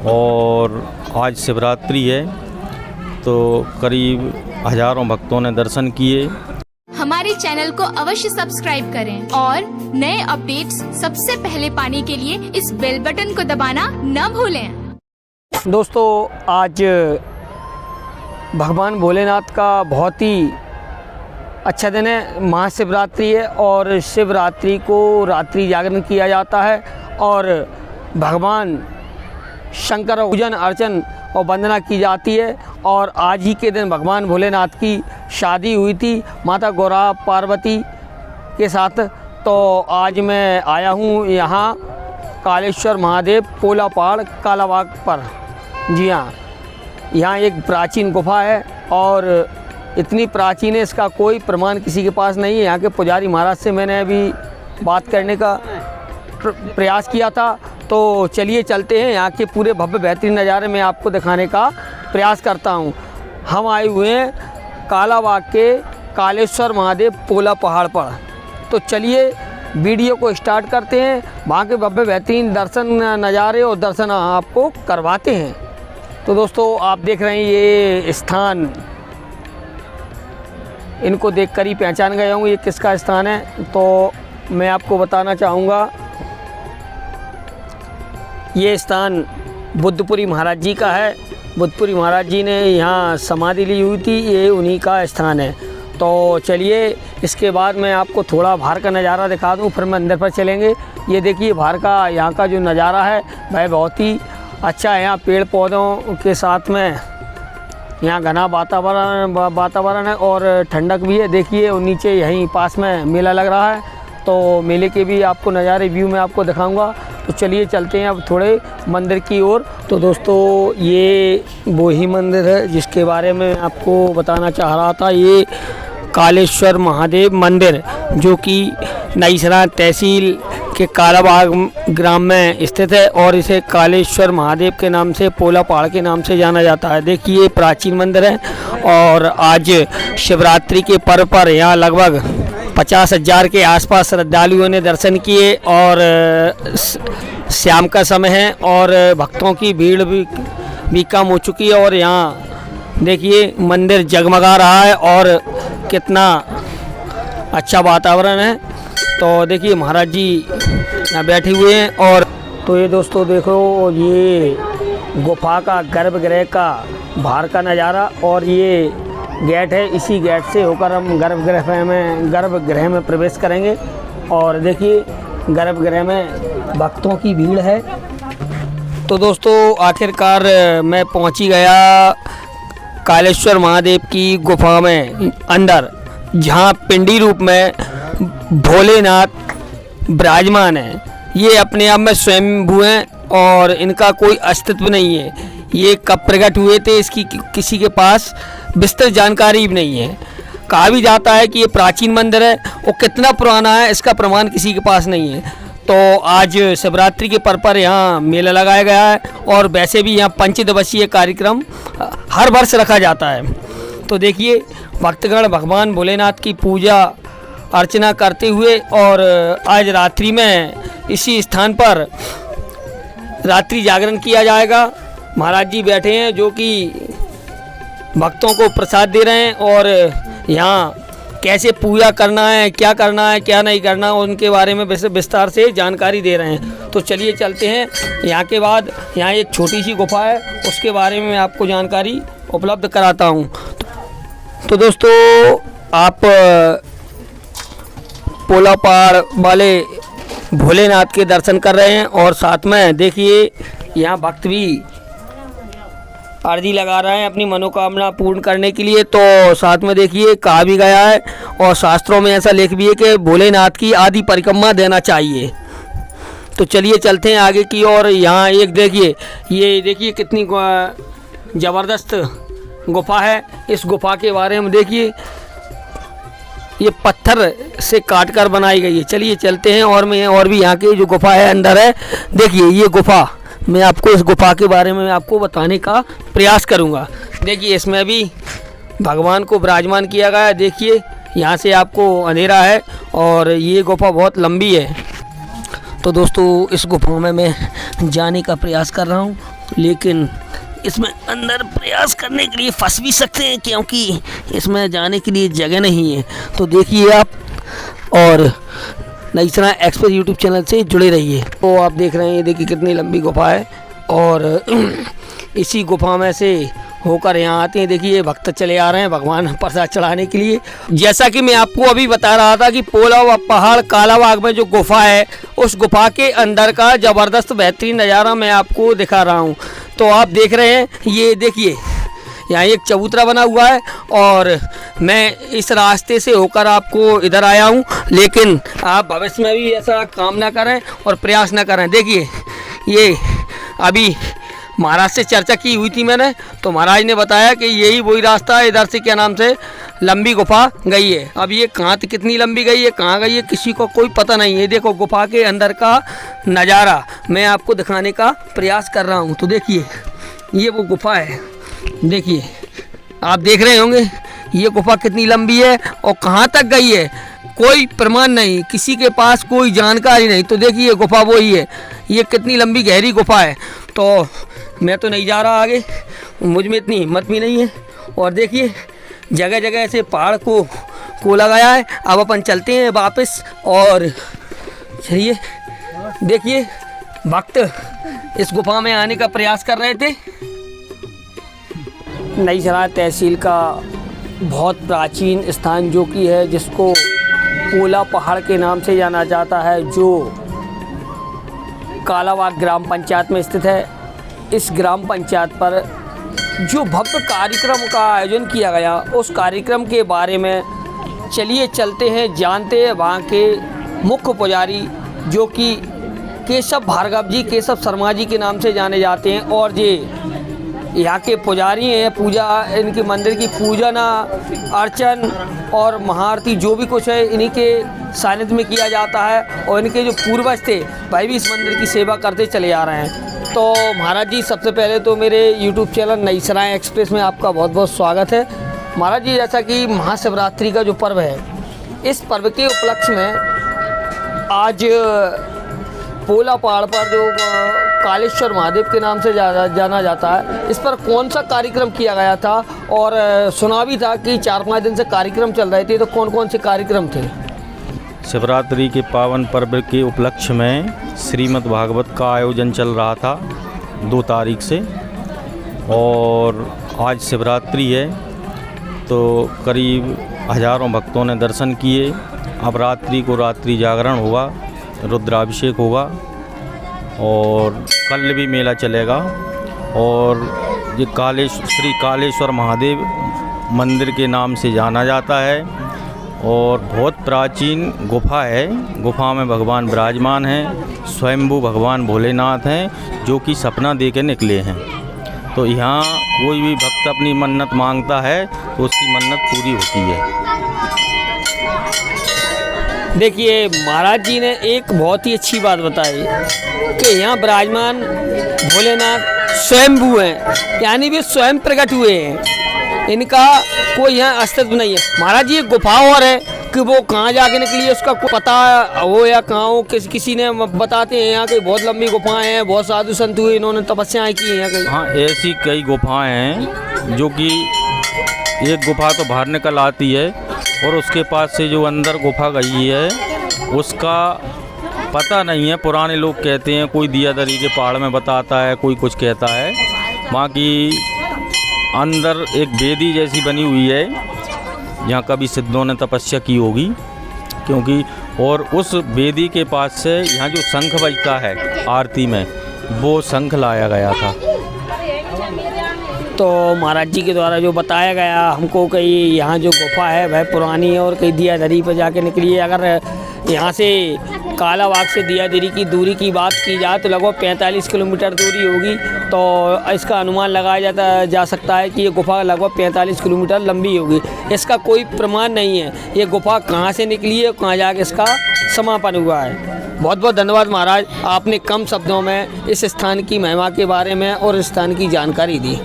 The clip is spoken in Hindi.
और आज शिवरात्रि है तो करीब हज़ारों भक्तों ने दर्शन किए। हमारे चैनल को अवश्य सब्सक्राइब करें और नए अपडेट्स सबसे पहले पाने के लिए इस बेल बटन को दबाना न भूलें। दोस्तों, आज भगवान भोलेनाथ का बहुत ही अच्छा दिन है, महाशिवरात्रि है और शिवरात्रि को रात्रि जागरण किया जाता है और भगवान शंकर का पूजन अर्चन और वंदना की जाती है। और आज ही के दिन भगवान भोलेनाथ की शादी हुई थी माता गौरा पार्वती के साथ। तो आज मैं आया हूँ यहाँ कालेश्वर महादेव पोला पहाड़ कालाबाग पर। जी हाँ, यहाँ एक प्राचीन गुफा है और इतनी प्राचीन है, इसका कोई प्रमाण किसी के पास नहीं है। यहाँ के पुजारी महाराज से मैंने अभी बात करने का प्रयास किया था, तो चलिए चलते हैं। यहाँ के पूरे भव्य बेहतरीन नज़ारे में आपको दिखाने का प्रयास करता हूँ। हम आए हुए हैं कालाबाग के कालेश्वर महादेव पोला पहाड़ पर, तो चलिए वीडियो को स्टार्ट करते हैं। वहाँ के भव्य बेहतरीन दर्शन नज़ारे और दर्शन आपको करवाते हैं। तो दोस्तों, आप देख रहे हैं ये स्थान, इनको देखकर ही पहचान गए होंगे ये किसका स्थान है। तो मैं आपको बताना चाहूँगा, ये स्थान बुद्धपुरी महाराज जी का है। बुद्धपुरी महाराज जी ने यहाँ समाधि ली हुई थी, ये उन्हीं का स्थान है। तो चलिए इसके बाद मैं आपको थोड़ा बाहर का नज़ारा दिखा दूँ, फिर मैं अंदर पर चलेंगे। ये देखिए बाहर का यहाँ का जो नज़ारा है वह बहुत ही अच्छा है। यहाँ पेड़ पौधों के साथ में यहाँ घना वातावरण है और ठंडक भी है। देखिए और नीचे यहीं पास में मेला लग रहा है, तो मेले के भी आपको नज़ारे व्यू में आपको दिखाऊंगा। तो चलिए चलते हैं अब थोड़े मंदिर की ओर। तो दोस्तों, ये वो ही मंदिर है जिसके बारे में आपको बताना चाह रहा था। ये कालेश्वर महादेव मंदिर जो कि नईसरा तहसील के कालाबाग ग्राम में स्थित है और इसे कालेश्वर महादेव के नाम से, पोला पहाड़ के नाम से जाना जाता है। देखिए प्राचीन मंदिर है और आज शिवरात्रि के पर्व पर यहाँ लगभग 50,000 के आसपास श्रद्धालुओं ने दर्शन किए और शाम का समय है और भक्तों की भीड़ भी कम हो चुकी है। और यहाँ देखिए मंदिर जगमगा रहा है और कितना अच्छा वातावरण है। तो देखिए महाराज जी यहाँ बैठे हुए हैं। और तो ये दोस्तों देखो, ये गुफा का गर्भगृह का बाहर का नज़ारा और ये गेट है। इसी गेट से होकर हम गर्भगृह में प्रवेश करेंगे। और देखिए गर्भगृह में भक्तों की भीड़ है। तो दोस्तों, आखिरकार मैं पहुंच ही गया कालेश्वर महादेव की गुफा में अंदर, जहां पिंडी रूप में भोलेनाथ विराजमान है। ये अपने आप में स्वयंभू हैं और इनका कोई अस्तित्व नहीं है। ये कब प्रकट हुए थे इसकी किसी के पास विस्तृत जानकारी भी नहीं है। कहा भी जाता है कि ये प्राचीन मंदिर है और कितना पुराना है इसका प्रमाण किसी के पास नहीं है। तो आज शिवरात्रि के पर्व पर यहाँ मेला लगाया गया है और वैसे भी यहाँ पंचदिवसीय कार्यक्रम हर वर्ष रखा जाता है। तो देखिए भक्तगण भगवान भोलेनाथ की पूजा अर्चना करते हुए और आज रात्रि में इसी स्थान पर रात्रि जागरण किया जाएगा। महाराज जी बैठे हैं जो कि भक्तों को प्रसाद दे रहे हैं और यहाँ कैसे पूजा करना है, क्या नहीं करना, उनके बारे में विस्तार से जानकारी दे रहे हैं। तो चलिए चलते हैं। यहाँ के बाद यहाँ एक छोटी सी गुफा है, उसके बारे में आपको जानकारी उपलब्ध कराता हूँ। तो दोस्तों, आप पोला पहाड़ वाले भोलेनाथ के दर्शन कर रहे हैं और साथ में देखिए यहाँ भक्त भी अर्जी लगा रहे हैं अपनी मनोकामना पूर्ण करने के लिए। तो साथ में देखिए कहा भी गया है और शास्त्रों में ऐसा लेख भी है कि भोलेनाथ की आदि परिक्रमा देना चाहिए। तो चलिए चलते हैं आगे की ओर। यहाँ एक देखिए, ये देखिए कितनी ज़बरदस्त गुफा है। इस गुफा के बारे में देखिए, ये पत्थर से काट कर बनाई गई है। चलिए चलते हैं और भी यहाँ की जो गुफा है अंदर है। देखिए ये गुफा, मैं आपको इस गुफा के बारे में आपको बताने का प्रयास करूँगा। देखिए इसमें भी भगवान को विराजमान किया गया है। देखिए यहाँ से आपको अंधेरा है और ये गुफा बहुत लंबी है। तो दोस्तों इस गुफा में मैं जाने का प्रयास कर रहा हूँ। लेकिन इसमें अंदर प्रयास करने के लिए फंस भी सकते हैं, क्योंकि इसमें जाने के लिए जगह नहीं है। तो देखिए आप, और नईसराय एक्सप्रेस यूट्यूब चैनल से जुड़े रहिए। तो आप देख रहे हैं, देखिए कितनी लंबी गुफा है, और इसी गुफा में से होकर यहाँ आते हैं। देखिए भक्त चले आ रहे हैं भगवान प्रसाद चढ़ाने के लिए। जैसा कि मैं आपको अभी बता रहा था कि पोला व पहाड़ कालाबाग में जो गुफा है, उस गुफा के अंदर का ज़बरदस्त बेहतरीन नज़ारा मैं आपको दिखा रहा हूँ। तो आप देख रहे हैं, ये देखिए यहाँ एक चबूतरा बना हुआ है, और मैं इस रास्ते से होकर आपको इधर आया हूँ। लेकिन आप भविष्य में भी ऐसा काम ना करें और प्रयास ना करें। देखिए ये अभी महाराज से चर्चा की हुई थी मैंने, तो महाराज ने बताया कि यही वही रास्ता है, इधर से क्या नाम से लंबी गुफा गई है। अब ये कहाँ कितनी लंबी गई है, कहाँ गई है, किसी को कोई पता नहीं है। देखो गुफा के अंदर का नज़ारा मैं आपको दिखाने का प्रयास कर रहा हूँ। तो देखिए ये वो गुफा है, देखिए आप देख रहे होंगे ये गुफा कितनी लंबी है और कहाँ तक गई है, कोई प्रमाण नहीं, किसी के पास कोई जानकारी नहीं। तो देखिए गुफा वही है, ये कितनी लंबी गहरी गुफा है। तो मैं तो नहीं जा रहा आगे, मुझ में इतनी हिम्मत भी नहीं है। और देखिए जगह जगह ऐसे पहाड़ को लगाया है। अब अपन चलते हैं वापस, और चलिए देखिए भक्त इस गुफा में आने का प्रयास कर रहे थे। नईसराय तहसील का बहुत प्राचीन स्थान जो कि है, जिसको पोला पहाड़ के नाम से जाना जाता है, जो कालाबाग ग्राम पंचायत में स्थित है। इस ग्राम पंचायत पर जो भव्य कार्यक्रम का आयोजन किया गया, उस कार्यक्रम के बारे में चलिए चलते हैं, जानते हैं वहाँ के मुख्य पुजारी जो कि केशव भार्गव जी, केशव शर्मा जी के नाम से जाने जाते हैं। और ये यहाँ के पुजारी हैं, पूजा इनके मंदिर की पूजना अर्चन और महाआरती जो भी कुछ है इन्हीं के सानिध्य में किया जाता है। और इनके जो पूर्वज थे भाई भी इस मंदिर की सेवा करते चले आ रहे हैं। तो महाराज जी सबसे पहले तो मेरे यूट्यूब चैनल नईसराय एक्सप्रेस में आपका बहुत बहुत स्वागत है। महाराज जी जैसा कि महाशिवरात्रि का जो पर्व है, इस पर्व के उपलक्ष्य में आज पोला पहाड़ पर जो कालेश्वर महादेव के नाम से जाना जाता है, इस पर कौन सा कार्यक्रम किया गया था? और सुना भी था कि 4-5 दिन से कार्यक्रम चल रहे थे, तो कौन कौन से कार्यक्रम थे? शिवरात्रि के पावन पर्व के उपलक्ष्य में श्रीमद् भागवत का आयोजन चल रहा था 2 तारीख से, और आज शिवरात्रि है तो करीब हज़ारों भक्तों ने दर्शन किए। अब रात्रि को रात्रि जागरण होगा, रुद्राभिषेक होगा, और कल भी मेला चलेगा। और ये श्री कालेश्वर महादेव मंदिर के नाम से जाना जाता है, और बहुत प्राचीन गुफा है। गुफा में भगवान विराजमान हैं, स्वयंभू भगवान भोलेनाथ हैं, जो कि सपना दे के निकले हैं। तो यहाँ कोई भी भक्त अपनी मन्नत मांगता है तो उसकी मन्नत पूरी होती है। देखिए महाराज जी ने एक बहुत ही अच्छी बात बताई कि यहाँ विराजमान भोलेनाथ स्वयंभू हैं, यानी वे स्वयं प्रकट हुए हैं, इनका कोई यहाँ अस्तित्व नहीं है। महाराज जी एक गुफा और है कि वो कहाँ जाके निकली है उसका कोई पता हो या कहाँ हो, किसी ने बताते हैं यहाँ की बहुत लंबी गुफाएं हैं, बहुत साधु संत हुए, इन्होंने तपस्याएं की हैं यहाँ कहीं। हाँ, ऐसी कई गुफाएं हैं, जो कि एक गुफा तो बाहर निकल आती है और उसके पास से जो अंदर गुफा गई है उसका पता नहीं है। पुराने लोग कहते हैं, कोई दियादरी के पहाड़ में बताता है, कोई कुछ कहता है। वहाँ की अंदर एक वेदी जैसी बनी हुई है, यहाँ कभी सिद्धों ने तपस्या की होगी, क्योंकि और उस वेदी के पास से यहाँ जो शंख बजता है आरती में, वो शंख लाया गया था। तो महाराज जी के द्वारा जो बताया गया हमको कि यहाँ जो गुफा है वह पुरानी है और कई दियादरी पर जाके निकली है। अगर यहाँ से कालाबाग से दियादरी की दूरी की बात की जाए तो लगभग 45 किलोमीटर दूरी होगी। तो इसका अनुमान लगाया जा सकता है कि ये गुफा लगभग 45 किलोमीटर लंबी होगी। इसका कोई प्रमाण नहीं है ये गुफा कहाँ से निकली है, कहाँ जाके इसका समापन हुआ है। बहुत बहुत धन्यवाद महाराज, आपने कम शब्दों में इस स्थान की महिमा के बारे में और इस स्थान की जानकारी दी।